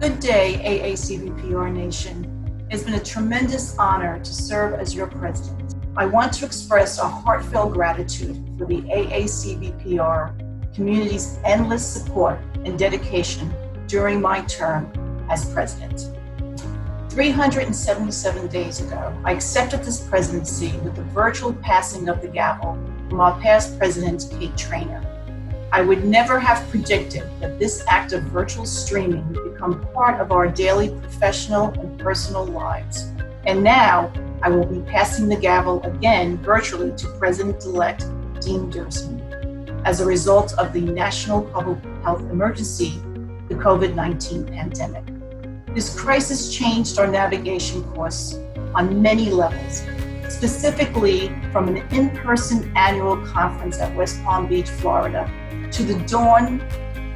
Good day, AACVPR Nation. It's been a tremendous honor to serve as your president. I want to express a heartfelt gratitude for the AACVPR community's endless support and dedication during my term as president. 377 days ago, I accepted this presidency with the virtual passing of the gavel from our past president, Kate Trainer. I would never have predicted that this act of virtual streaming would become part of our daily professional and personal lives. And now I will be passing the gavel again virtually to President-elect Dean Diersing as a result of the national public health emergency, the COVID-19 pandemic. This crisis changed our navigation course on many levels, specifically from an in-person annual conference at West Palm Beach, Florida, to the dawn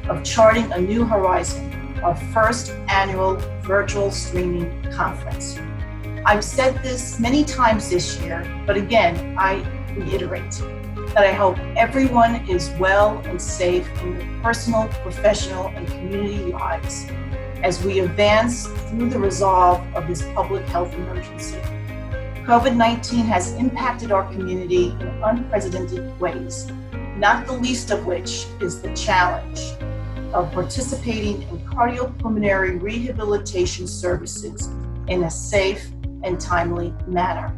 of charting a new horizon, our first annual virtual streaming conference. I've said this many times this year, but again, I reiterate that I hope everyone is well and safe in their personal, professional, and community lives as we advance through the resolve of this public health emergency. COVID-19 has impacted our community in unprecedented ways, not the least of which is the challenge of participating in cardiopulmonary rehabilitation services in a safe and timely manner.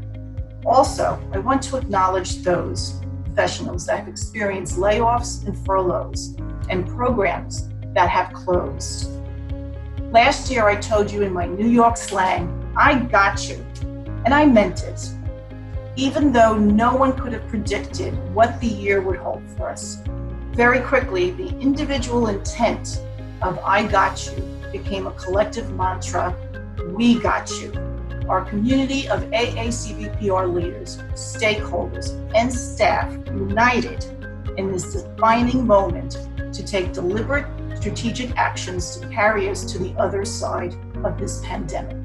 Also, I want to acknowledge those professionals that have experienced layoffs and furloughs and programs that have closed. Last year, I told you in my New York slang, I got you, and I meant it. Even though no one could have predicted what the year would hold for us. Very quickly, the individual intent of I got you became a collective mantra, we got you. Our community of AACVPR leaders, stakeholders, and staff united in this defining moment to take deliberate strategic actions to carry us to the other side of this pandemic.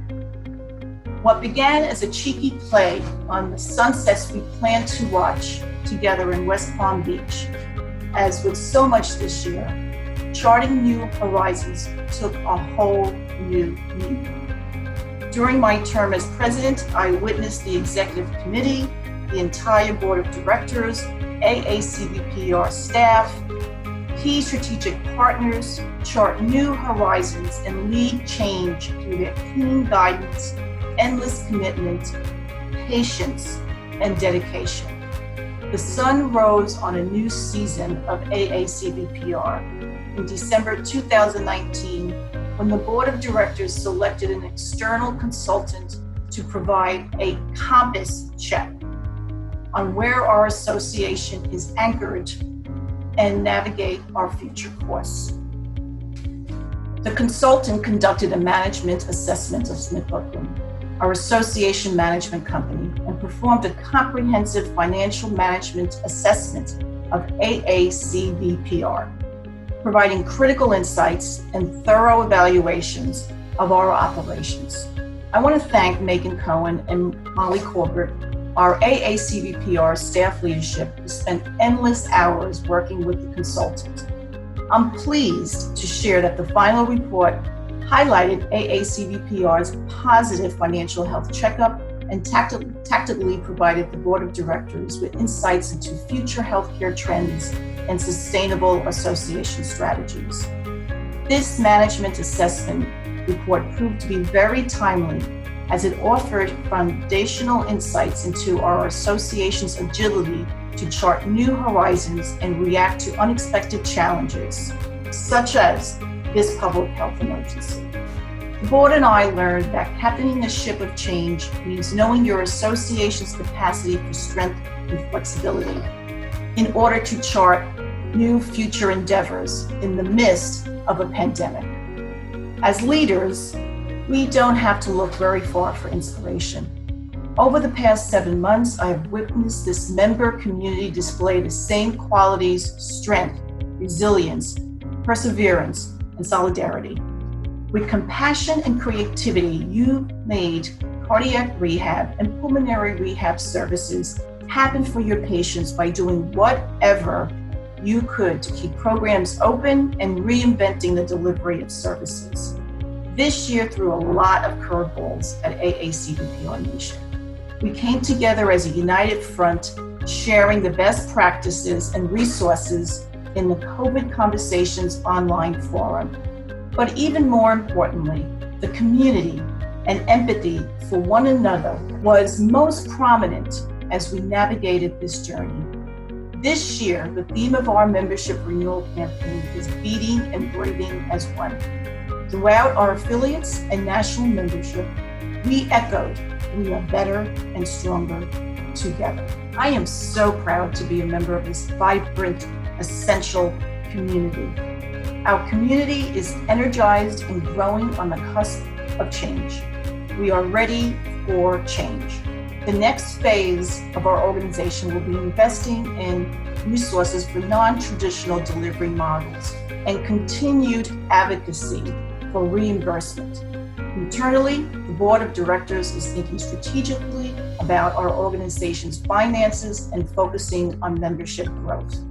What began as a cheeky play on the sunsets we planned to watch together in West Palm Beach, as with so much this year, charting new horizons took a whole new meaning. During my term as president, I witnessed the executive committee, the entire board of directors, AACVPR staff, key strategic partners chart new horizons and lead change through their keen guidance, endless commitment, patience, and dedication. The sun rose on a new season of AACVPR in December 2019 when the board of directors selected an external consultant to provide a compass check on where our association is anchored and navigate our future course. The consultant conducted a management assessment of Smith Buckland, our association management company, and performed a comprehensive financial management assessment of AACVPR, providing critical insights and thorough evaluations of our operations. I want to thank Megan Cohen and Molly Corbett, our AACVPR staff leadership, who spent endless hours working with the consultant. I'm pleased to share that the final report highlighted AACVPR's positive financial health checkup and tactically provided the board of directors with insights into future healthcare trends and sustainable association strategies. This management assessment report proved to be very timely as it offered foundational insights into our association's agility to chart new horizons and react to unexpected challenges, such as this public health emergency. The board and I learned that captaining a ship of change means knowing your association's capacity for strength and flexibility in order to chart new future endeavors in the midst of a pandemic. As leaders, we don't have to look very far for inspiration. Over the past 7 months, I have witnessed this member community display the same qualities, strength, resilience, perseverance, and solidarity. With compassion and creativity, you made cardiac rehab and pulmonary rehab services happen for your patients by doing whatever you could to keep programs open and reinventing the delivery of services. This year threw a lot of curveballs at AACVPR Nation. We came together as a united front, sharing the best practices and resources in the COVID Conversations online forum. But even more importantly, the community and empathy for one another was most prominent as we navigated this journey. This year, the theme of our membership renewal campaign is Beating and Breathing as One. Throughout our affiliates and national membership, we echoed, we are better and stronger together. I am so proud to be a member of this vibrant, essential community. Our community is energized and growing on the cusp of change. We are ready for change. The next phase of our organization will be investing in resources for non-traditional delivery models and continued advocacy for reimbursement. Internally, the Board of Directors is thinking strategically about our organization's finances and focusing on membership growth.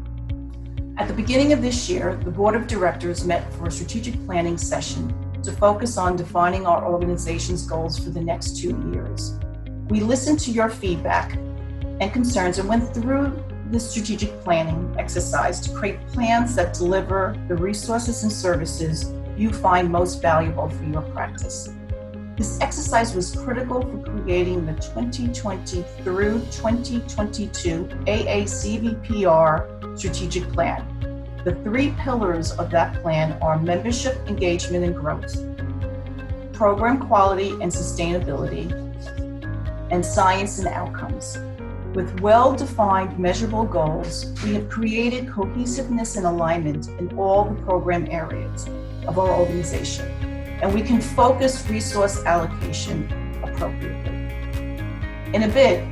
At the beginning of this year, the Board of Directors met for a strategic planning session to focus on defining our organization's goals for the next 2 years. We listened to your feedback and concerns and went through the strategic planning exercise to create plans that deliver the resources and services you find most valuable for your practice. This exercise was critical for creating the 2020 through 2022 AACVPR strategic plan. The 3 pillars of that plan are membership, engagement, and growth, program quality and sustainability, and science and outcomes. With well-defined measurable goals, we have created cohesiveness and alignment in all the program areas of our organization, and we can focus resource allocation appropriately. In a bit,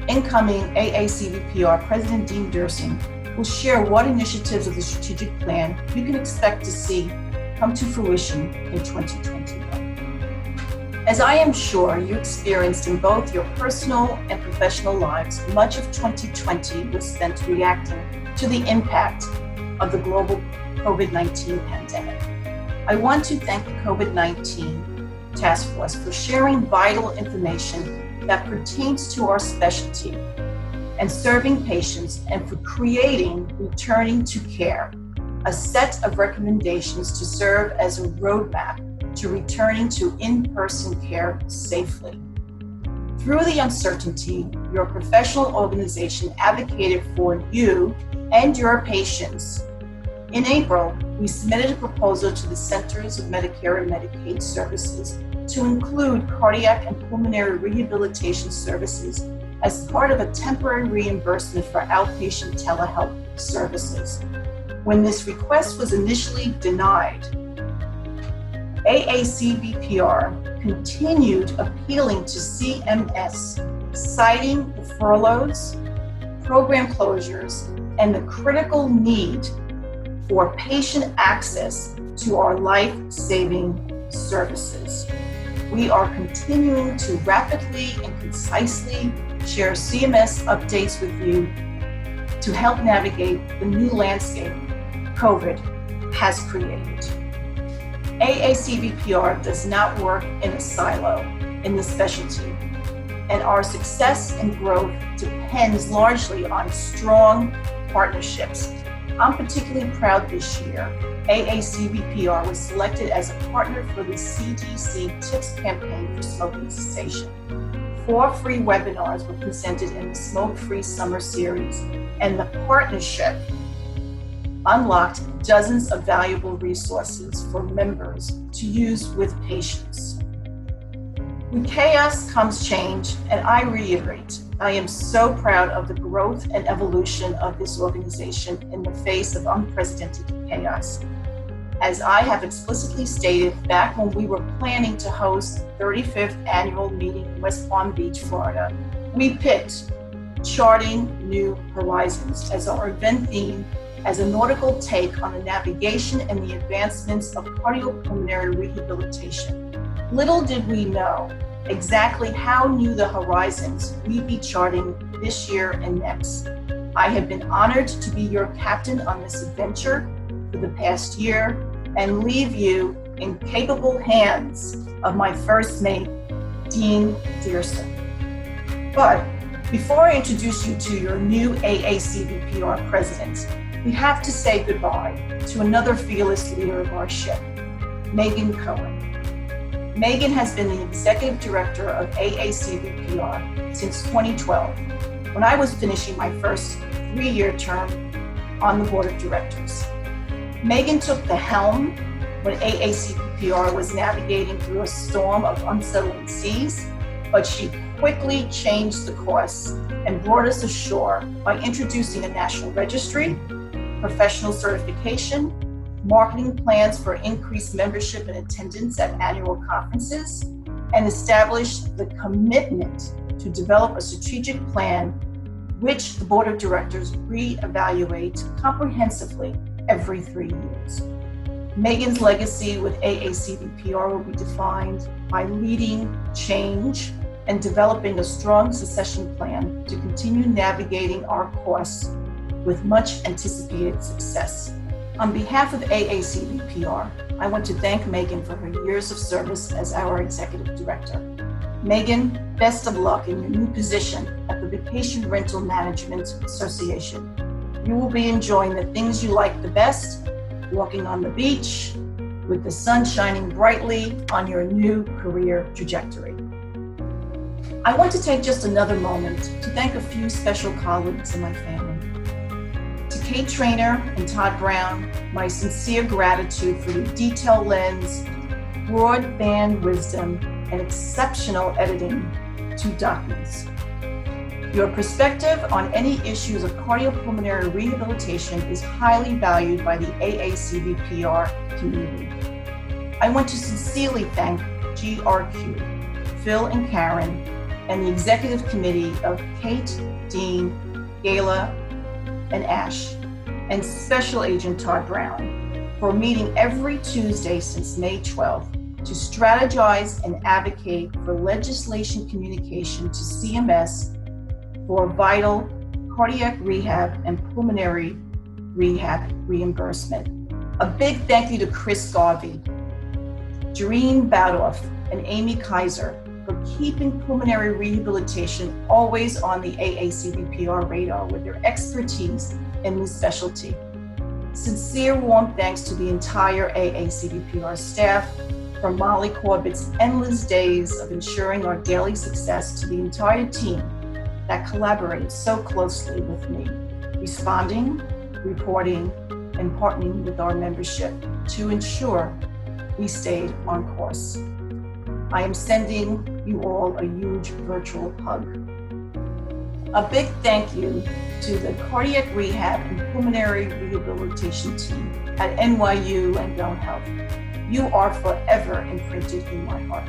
incoming AACVPR President Dean Diersing will share what initiatives of the strategic plan you can expect to see come to fruition in 2021. As I am sure you experienced in both your personal and professional lives, much of 2020 was spent reacting to the impact of the global COVID-19 pandemic. I want to thank the COVID-19 Task Force for sharing vital information that pertains to our specialty and serving patients, and for creating Returning to Care, a set of recommendations to serve as a roadmap to returning to in-person care safely. Through the uncertainty, your professional organization advocated for you and your patients. In April, we submitted a proposal to the Centers of Medicare and Medicaid Services to include cardiac and pulmonary rehabilitation services as part of a temporary reimbursement for outpatient telehealth services. When this request was initially denied, AACVPR continued appealing to CMS, citing the furloughs, program closures, and the critical need for patient access to our life-saving services. We are continuing to rapidly and concisely share CMS updates with you to help navigate the new landscape COVID has created. AACVPR does not work in a silo in the specialty, and our success and growth depends largely on strong partnerships. I'm particularly proud this year, AACVPR was selected as a partner for the CDC TIPS campaign for smoking cessation. 4 free webinars were presented in the Smoke-Free Summer Series, and the partnership unlocked dozens of valuable resources for members to use with patients. With chaos comes change, and I reiterate, I am so proud of the growth and evolution of this organization in the face of unprecedented chaos. As I have explicitly stated back when we were planning to host the 35th Annual Meeting in West Palm Beach, Florida, we picked Charting New Horizons as our event theme, as a nautical take on the navigation and the advancements of cardiopulmonary rehabilitation. Little did we know exactly how new the horizons we'd be charting this year and next. I have been honored to be your captain on this adventure for the past year and leave you in capable hands of my first mate, Dean Diersing. But before I introduce you to your new AACVPR president, we have to say goodbye to another fearless leader of our ship, Megan Cohen. Megan has been the executive director of AACVPR since 2012, when I was finishing my first 3-year term on the board of directors. Megan took the helm when AACVPR was navigating through a storm of unsettling seas, but she quickly changed the course and brought us ashore by introducing a national registry, professional certification, marketing plans for increased membership and attendance at annual conferences, and established the commitment to develop a strategic plan which the board of directors reevaluate comprehensively every 3 years. Megan's legacy with AACVPR will be defined by leading change and developing a strong succession plan to continue navigating our course with much anticipated success. On behalf of AACVPR, I want to thank Megan for her years of service as our executive director. Megan, best of luck in your new position at the Vacation Rental Management Association. You will be enjoying the things you like the best, walking on the beach, with the sun shining brightly on your new career trajectory. I want to take just another moment to thank a few special colleagues in my family. To Kate Trainer and Todd Brown, my sincere gratitude for your detailed lens, broadband wisdom, and exceptional editing to documents. Your perspective on any issues of cardiopulmonary rehabilitation is highly valued by the AACVPR community. I want to sincerely thank GRQ, Phil and Karen, and the executive committee of Kate, Dean, Gayla, and Ash, and Special Agent Todd Brown for meeting every Tuesday since May 12th to strategize and advocate for legislation communication to CMS for vital cardiac rehab and pulmonary rehab reimbursement. A big thank you to Chris Garvey, Jareen Badoff, and Amy Kaiser for keeping pulmonary rehabilitation always on the AACVPR radar with their expertise in this specialty. Sincere warm thanks to the entire AACVPR staff for Molly Corbett's endless days of ensuring our daily success, to the entire team that collaborates so closely with me, responding, reporting, and partnering with our membership to ensure we stayed on course. I am sending you all a huge virtual hug. A big thank you to the cardiac rehab and pulmonary rehabilitation team at NYU and Bell Health. You are forever imprinted in my heart.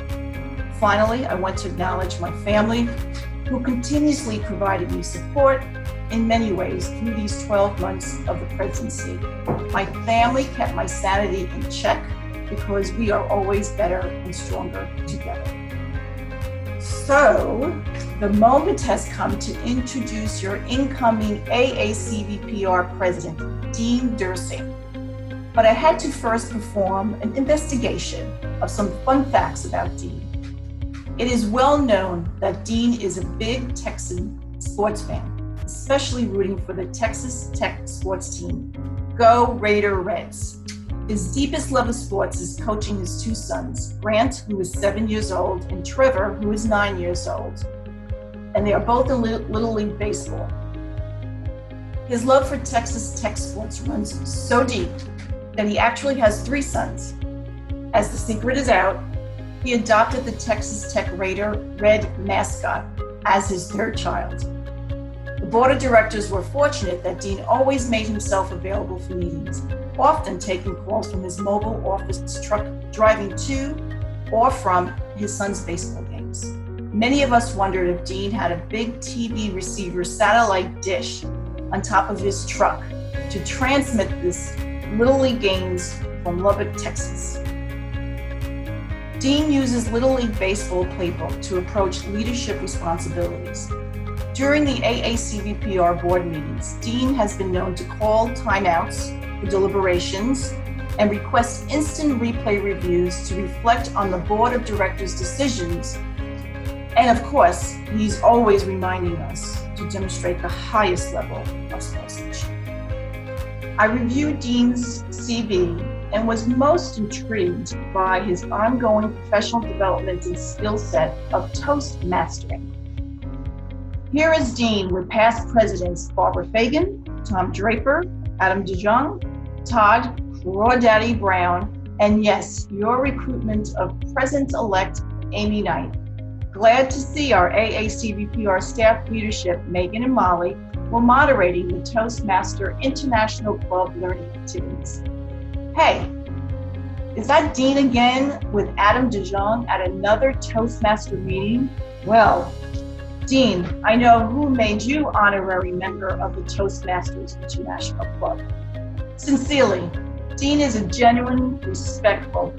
Finally, I want to acknowledge my family, who continuously provided me support in many ways through these 12 months of the presidency. My family kept my sanity in check because we are always better and stronger together. So, the moment has come to introduce your incoming AACVPR President, Dean Diersing. But I had to first perform an investigation of some fun facts about Dean. It is well known that Dean is a big Texan sports fan, especially rooting for the Texas Tech sports team. Go Raider Reds. His deepest love of sports is coaching his 2 sons, Grant, who is 7 years old, and Trevor, who is 9 years old. And they are both in Little League Baseball. His love for Texas Tech sports runs so deep that he actually has 3 sons. As the secret is out, he adopted the Texas Tech Raider Red mascot as his 3rd child. The board of directors were fortunate that Dean always made himself available for meetings, often taking calls from his mobile office truck driving to or from his son's baseball games. Many of us wondered if Dean had a big TV receiver satellite dish on top of his truck to transmit this Little League games from Lubbock, Texas. Dean uses Little League Baseball playbook to approach leadership responsibilities. During the AACVPR board meetings, Dean has been known to call timeouts for deliberations and requests instant replay reviews to reflect on the board of directors' decisions. And of course, he's always reminding us to demonstrate the highest level of sportsmanship. I reviewed Dean's CV and was most intrigued by his ongoing professional development and skill set of toast mastering. Here is Dean with past presidents Barbara Fagan, Tom Draper, Adam DeJong, Todd Crawdaddy Brown, and yes, your recruitment of President-elect Amy Knight. Glad to see our AACVPR staff leadership, Megan and Molly, were moderating the Toastmaster International Club learning activities. Hey, is that Dean again with Adam DeJong at another Toastmaster meeting? Well, Dean, I know who made you honorary member of the Toastmasters International Club. Sincerely, Dean is a genuine, respectful,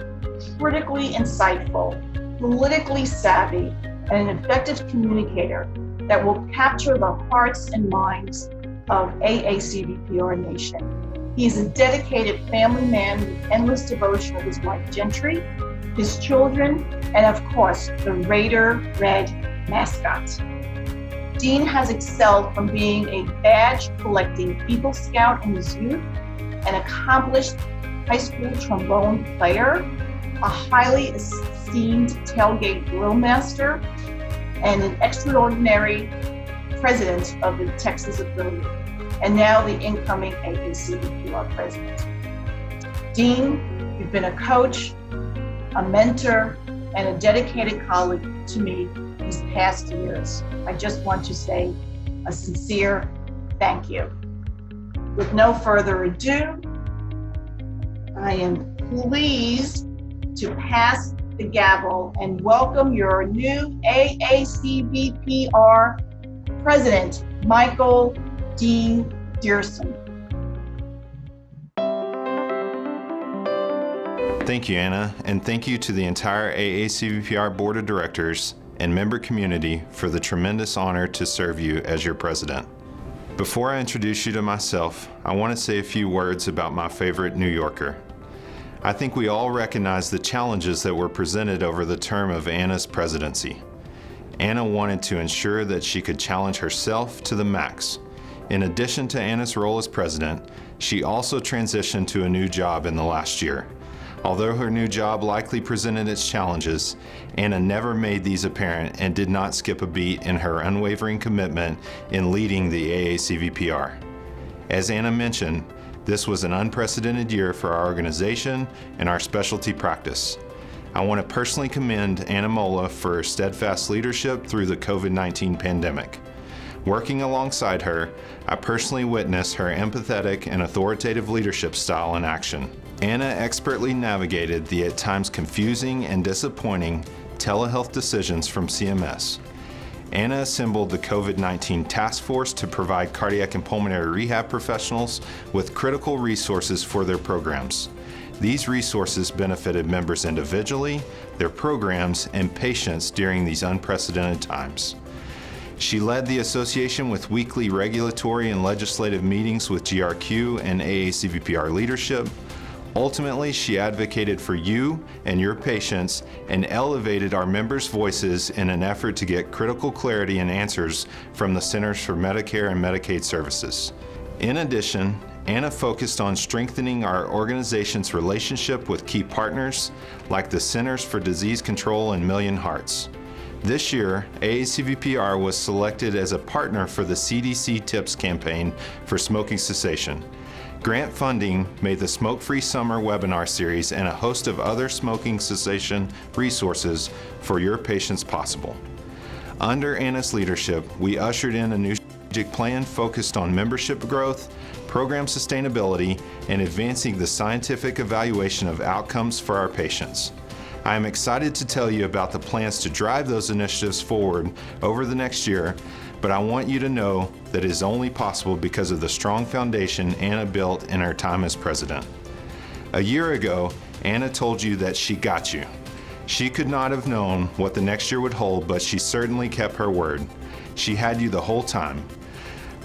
critically insightful, politically savvy, and an effective communicator that will capture the hearts and minds of AACVPR Nation. He is a dedicated family man with endless devotion of his wife Gentry, his children, and of course, the Raider Red mascot. Dean has excelled from being a badge-collecting Eagle Scout in his youth, an accomplished high school trombone player, a highly esteemed tailgate grill master, and an extraordinary president of the Texas affiliate, and now the incoming AACVPR president. Dean, you've been a coach, a mentor, and a dedicated colleague to me these past years. I just want to say a sincere thank you. With no further ado, I am pleased to pass the gavel and welcome your new AACVPR President, Michael Dean Diersing. Thank you, Anna, and thank you to the entire AACVPR Board of Directors and member community for the tremendous honor to serve you as your president. Before I introduce you to myself, I want to say a few words about my favorite New Yorker. I think we all recognize the challenges that were presented over the term of Anna's presidency. Anna wanted to ensure that she could challenge herself to the max. In addition to Anna's role as president, she also transitioned to a new job in the last year. Although her new job likely presented its challenges, Anna never made these apparent and did not skip a beat in her unwavering commitment in leading the AACVPR. As Anna mentioned, this was an unprecedented year for our organization and our specialty practice. I want to personally commend Ana Mola for her steadfast leadership through the COVID-19 pandemic. Working alongside her, I personally witnessed her empathetic and authoritative leadership style in action. Anna expertly navigated the at times confusing and disappointing telehealth decisions from CMS. Anna assembled the COVID-19 task force to provide cardiac and pulmonary rehab professionals with critical resources for their programs. These resources benefited members individually, their programs, and patients during these unprecedented times. She led the association with weekly regulatory and legislative meetings with GRQ and AACVPR leadership. Ultimately, she advocated for you and your patients and elevated our members' voices in an effort to get critical clarity and answers from the Centers for Medicare and Medicaid Services. In addition, Anna focused on strengthening our organization's relationship with key partners like the Centers for Disease Control and Million Hearts. This year, AACVPR was selected as a partner for the CDC Tips campaign for smoking cessation. Grant funding made the Smoke-Free Summer webinar series and a host of other smoking cessation resources for your patients possible. Under Anna's leadership, we ushered in a new strategic plan focused on membership growth, program sustainability, and advancing the scientific evaluation of outcomes for our patients. I am excited to tell you about the plans to drive those initiatives forward over the next year, but I want you to know that it is only possible because of the strong foundation Anna built in her time as president. A year ago, Anna told you that she got you. She could not have known what the next year would hold, but she certainly kept her word. She had you the whole time.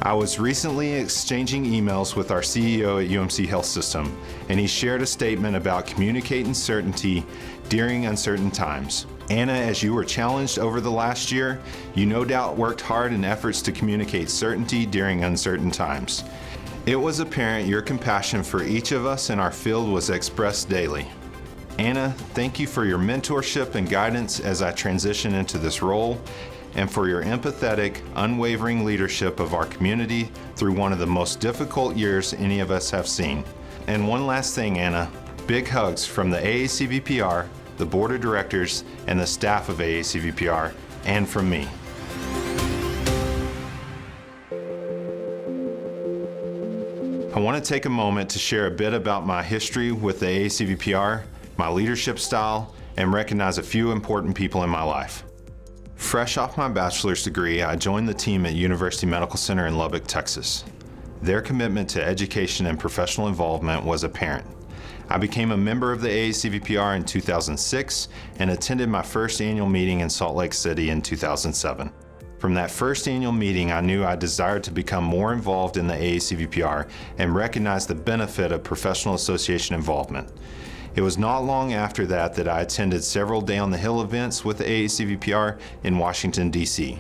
I was recently exchanging emails with our CEO at UMC Health System, and he shared a statement about communicating certainty during uncertain times. Anna, as you were challenged over the last year, you no doubt worked hard in efforts to communicate certainty during uncertain times. It was apparent your compassion for each of us in our field was expressed daily. Anna, thank you for your mentorship and guidance as I transition into this role, and for your empathetic, unwavering leadership of our community through one of the most difficult years any of us have seen. And one last thing, Anna, big hugs from the AACVPR, the Board of Directors, and the staff of AACVPR, and from me. I want to take a moment to share a bit about my history with the AACVPR, my leadership style, and recognize a few important people in my life. Fresh off my bachelor's degree, I joined the team at University Medical Center in Lubbock, Texas. Their commitment to education and professional involvement was apparent. I became a member of the AACVPR in 2006 and attended my first annual meeting in Salt Lake City in 2007. From that first annual meeting, I knew I desired to become more involved in the AACVPR and recognize the benefit of professional association involvement. It was not long after that I attended several Day on the Hill events with the AACVPR in Washington, D.C.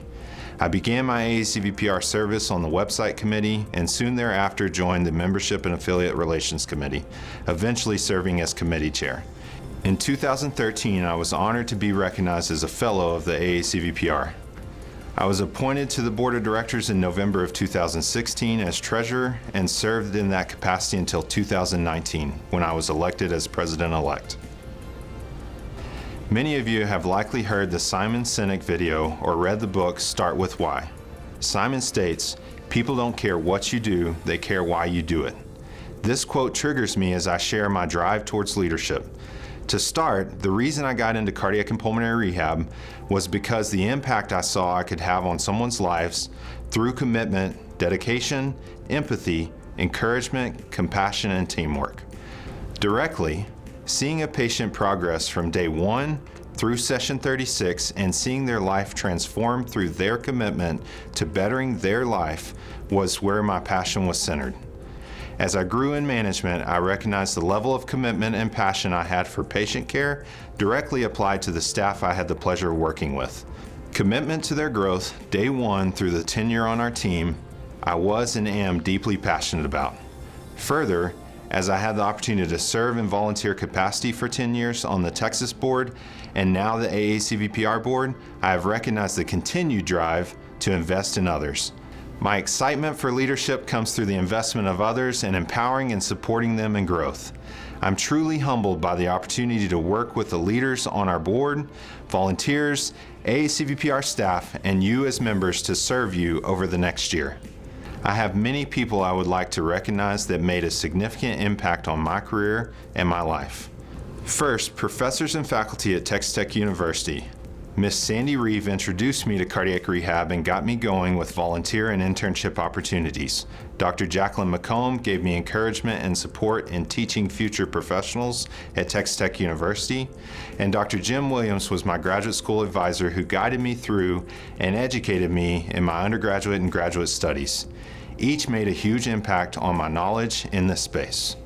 I began my AACVPR service on the website committee and soon thereafter joined the Membership and Affiliate Relations Committee, eventually serving as committee chair. In 2013, I was honored to be recognized as a fellow of the AACVPR. I was appointed to the Board of Directors in November of 2016 as treasurer and served in that capacity until 2019, when I was elected as president-elect. Many of you have likely heard the Simon Sinek video or read the book Start With Why. Simon states, "People don't care what you do, they care why you do it." This quote triggers me as I share my drive towards leadership. To start, the reason I got into cardiac and pulmonary rehab was because the impact I saw I could have on someone's lives through commitment, dedication, empathy, encouragement, compassion, and teamwork. Directly, seeing a patient progress from day 1 through session 36 and seeing their life transform through their commitment to bettering their life was where my passion was centered. As I grew in management, I recognized the level of commitment and passion I had for patient care directly applied to the staff I had the pleasure of working with. Commitment to their growth, day 1 through the tenure on our team, I was and am deeply passionate about. Further, as I had the opportunity to serve in volunteer capacity for 10 years on the Texas board and now the AACVPR board, I have recognized the continued drive to invest in others. My excitement for leadership comes through the investment of others and empowering and supporting them in growth. I'm truly humbled by the opportunity to work with the leaders on our board, volunteers, AACVPR staff, and you as members to serve you over the next year. I have many people I would like to recognize that made a significant impact on my career and my life. First, professors and faculty at Texas Tech University. Miss Sandy Reeve introduced me to cardiac rehab and got me going with volunteer and internship opportunities. Dr. Jacqueline McComb gave me encouragement and support in teaching future professionals at Texas Tech University. And Dr. Jim Williams was my graduate school advisor who guided me through and educated me in my undergraduate and graduate studies. Each made a huge impact on my knowledge in this space.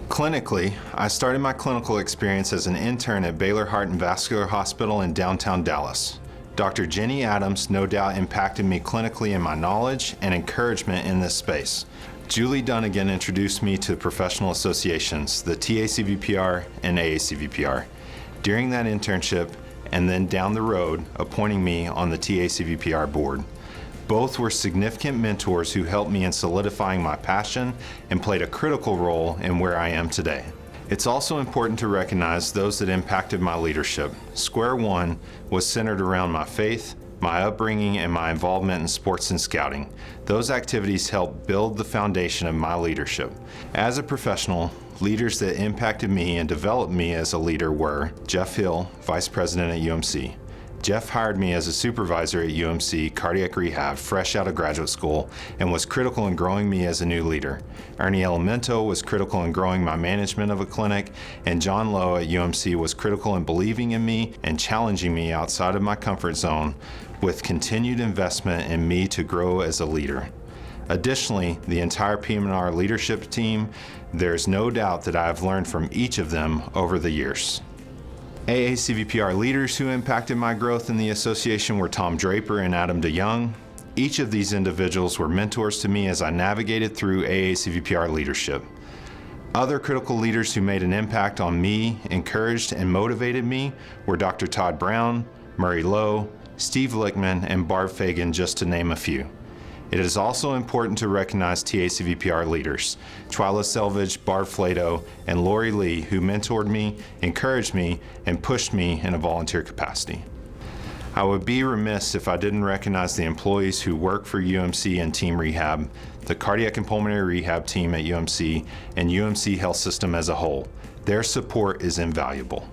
Clinically, I started my clinical experience as an intern at Baylor Heart and Vascular Hospital in downtown Dallas. Dr. Jenny Adams no doubt impacted me clinically in my knowledge and encouragement in this space. Julie Dunnigan introduced me to professional associations, the TACVPR and AACVPR, during that internship and then down the road, appointing me on the TACVPR board. Both were significant mentors who helped me in solidifying my passion and played a critical role in where I am today. It's also important to recognize those that impacted my leadership. Square one was centered around my faith, my upbringing, and my involvement in sports and scouting. Those activities helped build the foundation of my leadership. As a professional, leaders that impacted me and developed me as a leader were Jeff Hill, Vice President at UMC. Jeff hired me as a supervisor at UMC Cardiac Rehab fresh out of graduate school and was critical in growing me as a new leader. Ernie Elemento was critical in growing my management of a clinic, and John Lowe at UMC was critical in believing in me and challenging me outside of my comfort zone with continued investment in me to grow as a leader. Additionally, the entire PM&R leadership team, there's no doubt that I have learned from each of them over the years. AACVPR leaders who impacted my growth in the association were Tom Draper and Adam DeYoung. Each of these individuals were mentors to me as I navigated through AACVPR leadership. Other critical leaders who made an impact on me, encouraged and motivated me were Dr. Todd Brown, Murray Lowe, Steve Lichtman, and Barb Fagan, just to name a few. It is also important to recognize TACVPR leaders, Twyla Selvage, Barb Flato, and Lori Lee, who mentored me, encouraged me, and pushed me in a volunteer capacity. I would be remiss if I didn't recognize the employees who work for UMC and Team Rehab, the cardiac and pulmonary rehab team at UMC, and UMC Health System as a whole. Their support is invaluable.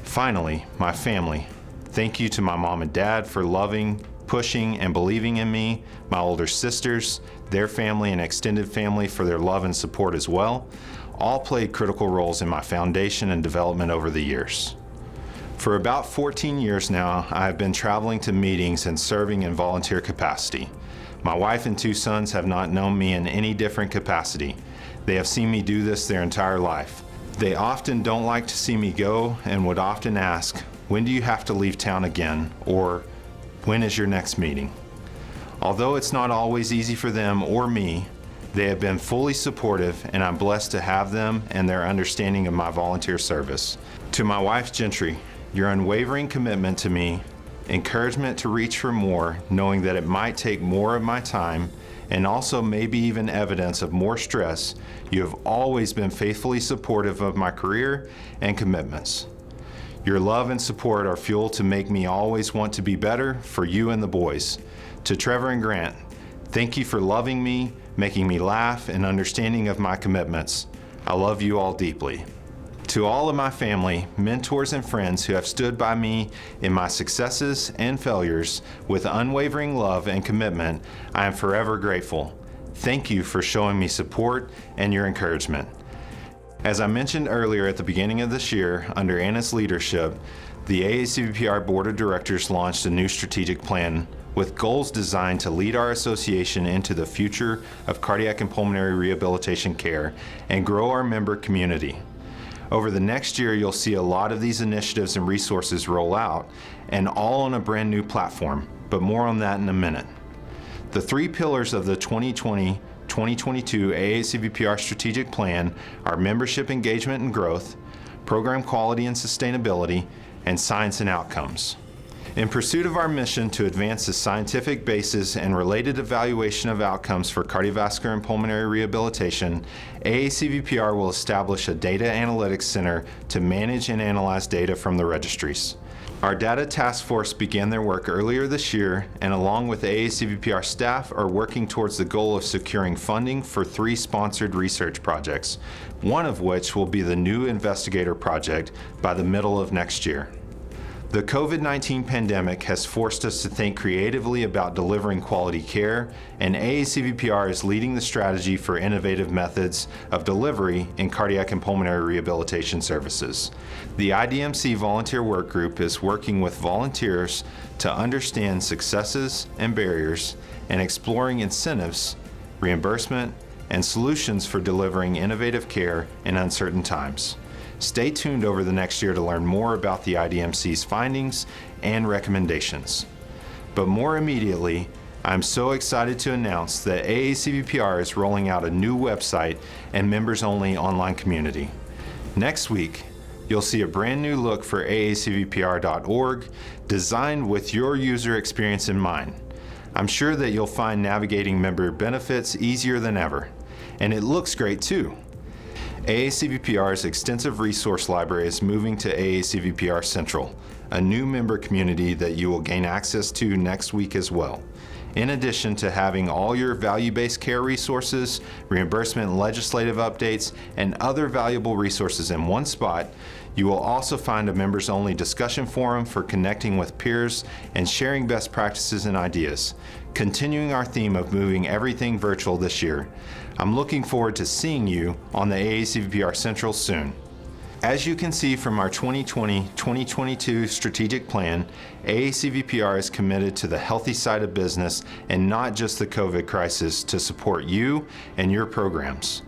Finally, my family. Thank you to my mom and dad for loving, pushing, and believing in me, my older sisters, their family and extended family for their love and support as well. All played critical roles in my foundation and development over the years. For about 14 years now, I have been traveling to meetings and serving in volunteer capacity. My wife and 2 sons have not known me in any different capacity. They have seen me do this their entire life. They often don't like to see me go and would often ask, "When do you have to leave town again?" or "When is your next meeting?" Although it's not always easy for them or me, they have been fully supportive, and I'm blessed to have them and their understanding of my volunteer service. To my wife, Gentry, your unwavering commitment to me, encouragement to reach for more, knowing that it might take more of my time, and also maybe even evidence of more stress, you have always been faithfully supportive of my career and commitments. Your love and support are fuel to make me always want to be better for you and the boys. To Trevor and Grant, thank you for loving me, making me laugh, and understanding of my commitments. I love you all deeply. To all of my family, mentors, and friends who have stood by me in my successes and failures with unwavering love and commitment, I am forever grateful. Thank you for showing me support and your encouragement. As I mentioned earlier at the beginning of this year, under Anna's leadership, the AACVPR Board of Directors launched a new strategic plan with goals designed to lead our association into the future of cardiac and pulmonary rehabilitation care and grow our member community. Over the next year, you'll see a lot of these initiatives and resources roll out, and all on a brand new platform, but more on that in a minute. The 3 pillars of the 2020-2022 AACVPR strategic plan are membership engagement and growth, program quality and sustainability, and science and outcomes. In pursuit of our mission to advance the scientific basis and related evaluation of outcomes for cardiovascular and pulmonary rehabilitation, AACVPR will establish a data analytics center to manage and analyze data from the registries. Our data task force began their work earlier this year, and along with AACVPR staff are working towards the goal of securing funding for 3 sponsored research projects, one of which will be the new investigator project by the middle of next year. The COVID-19 pandemic has forced us to think creatively about delivering quality care, and AACVPR is leading the strategy for innovative methods of delivery in cardiac and pulmonary rehabilitation services. The IDMC Volunteer Work Group is working with volunteers to understand successes and barriers and exploring incentives, reimbursement, and solutions for delivering innovative care in uncertain times. Stay tuned over the next year to learn more about the IDMC's findings and recommendations. But more immediately, I'm so excited to announce that AACVPR is rolling out a new website and members-only online community. Next week, you'll see a brand new look for aacvpr.org, designed with your user experience in mind. I'm sure that you'll find navigating member benefits easier than ever. And it looks great too. AACVPR's extensive resource library is moving to AACVPR Central, a new member community that you will gain access to next week as well. In addition to having all your value-based care resources, reimbursement and legislative updates, and other valuable resources in one spot, you will also find a members-only discussion forum for connecting with peers and sharing best practices and ideas, continuing our theme of moving everything virtual this year. I'm looking forward to seeing you on the AACVPR Central soon. As you can see from our 2020-2022 strategic plan, AACVPR is committed to the healthy side of business and not just the COVID crisis to support you and your programs.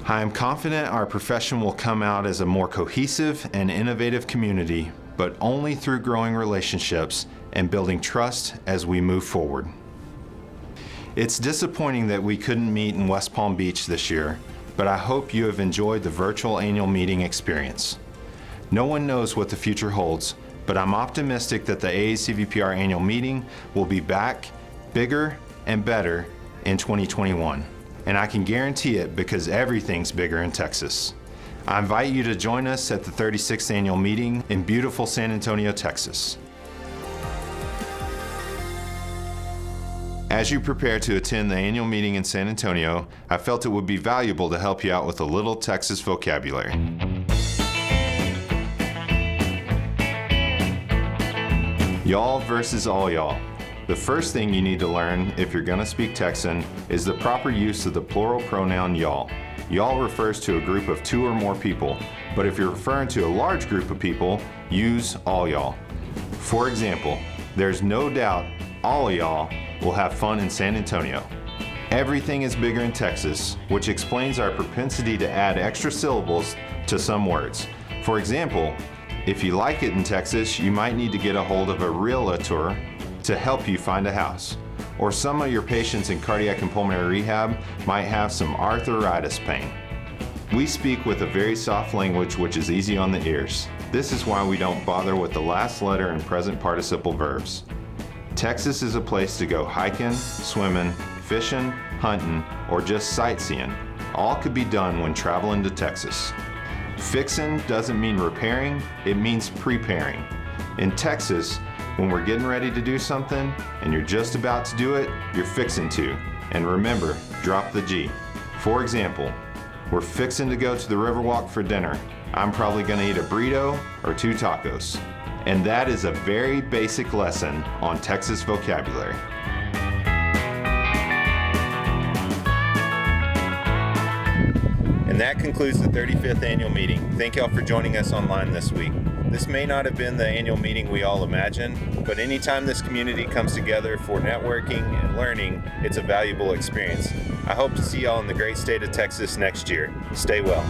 I am confident our profession will come out as a more cohesive and innovative community, but only through growing relationships and building trust as we move forward. It's disappointing that we couldn't meet in West Palm Beach this year, but I hope you have enjoyed the virtual annual meeting experience. No one knows what the future holds, but I'm optimistic that the AACVPR Annual Meeting will be back, bigger and better in 2021. And I can guarantee it because everything's bigger in Texas. I invite you to join us at the 36th Annual Meeting in beautiful San Antonio, Texas. As you prepare to attend the annual meeting in San Antonio, I felt it would be valuable to help you out with a little Texas vocabulary. Y'all versus all y'all. The first thing you need to learn if you're going to speak Texan is the proper use of the plural pronoun y'all. Y'all refers to a group of 2 or more people, but if you're referring to a large group of people, use all y'all. For example, there's no doubt all of y'all will have fun in San Antonio. Everything is bigger in Texas, which explains our propensity to add extra syllables to some words. For example, if you like it in Texas, you might need to get a hold of a realtor to help you find a house. Or some of your patients in cardiac and pulmonary rehab might have some arthritis pain. We speak with a very soft language which is easy on the ears. This is why we don't bother with the last letter in present participle verbs. Texas is a place to go hiking, swimming, fishing, hunting, or just sightseeing. All could be done when traveling to Texas. Fixing doesn't mean repairing, it means preparing. In Texas, when we're getting ready to do something and you're just about to do it, you're fixing to. And remember, drop the G. For example, we're fixing to go to the Riverwalk for dinner. I'm probably gonna eat a burrito or 2 tacos. And that is a very basic lesson on Texas vocabulary. And that concludes the 35th annual meeting. Thank y'all for joining us online this week. This may not have been the annual meeting we all imagined, but anytime this community comes together for networking and learning, it's a valuable experience. I hope to see y'all in the great state of Texas next year. Stay well.